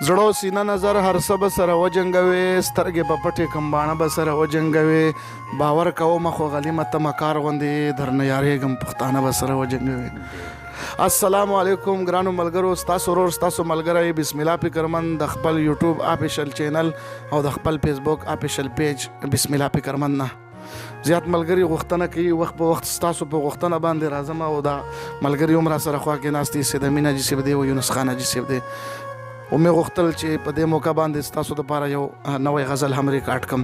زړه سینه نظر هر څه به سره وجنګوې سترګې په پټې کمباڼه به سره وجنګوې باور کومه خو غلیمه ته مکار غوندې درنه یارېږم پښتانه به سره وجنګوې. السلام علیکم ګرانو ملګرو، ستاسو ورور ستاسو ملګری بسم الله فکرمند د خپل یوټیوب آفیشل چینل او د خپل فیسبوک آفیشل پیج بسم الله فکرمند نه زیات ملګري غوښتنه کوي وخت په وخت ستاسو په غوښتنه باندې راځم او دا ملګري هم را سره خوا کې ناست دي سید امین حاجي صاحب دی او یونس خان حاجي صاحب دی او مې غوښتل چې په دې موقع باندې ستاسو دپاره یو نوی غزل هم ریکارډ کړم.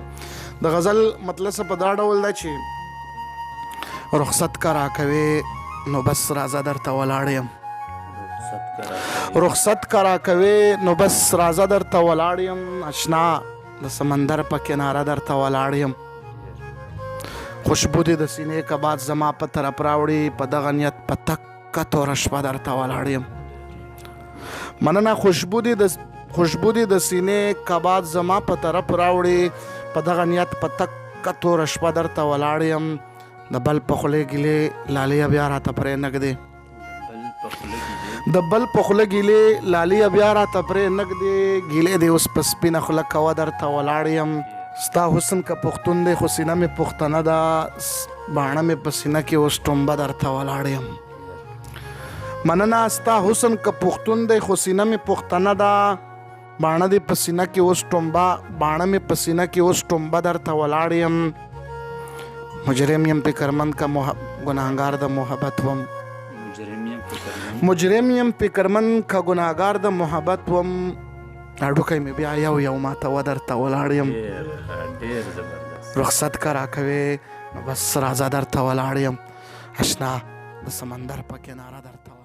د غزل مطلب څه په دا ډول ده چې رخصت که راکوې نو بس راځه درته ولاړ یم، رخصت که راکوې نو بس راځه درته ولاړ یم، اشنا د سمندر په کناره درته ولاړ یم، خوشبو دې د سینې کباب زما په طرف راوړي په دغه نیت په تکه توره شپه درته ولاړ یم. مننه. خوشبو دې د سینې کباب زما په طرف راوړي په دغه نیت په تکه توره شپه درته ولاړ یم، د بل په خولې ګیلې لالې بیا راته پرې نږدې، د بل په خوله ګیلې لالې بیا راته پرې نږدې، ګیلې دې اوس په سپینه خوله کوه درته ولاړ یم، ستا حسن که پښتون دی خو سینه مې پښتنه ده، باڼه مې په سینه کې اوس ټومبه درته ولاړ یم. مننه. ستا حسن که پښتون دی خو سینه مې پښتنه ده، باڼه دې په سینه کې اوس ټومبه، باڼه مې په سینه کې اوس ټومبه درته ولاړ یم، مجرم یم فکرمند که ګناهګار د محبت وم، مجرم یم فکرمند که ګناهګار د محبت وم، هډوکی مې بیا یو یو ماتوه درته ولاړ یم، رخصت که راکوې نو بس راځه درته ولاړ یم، اشنا د سمندر په کناره درته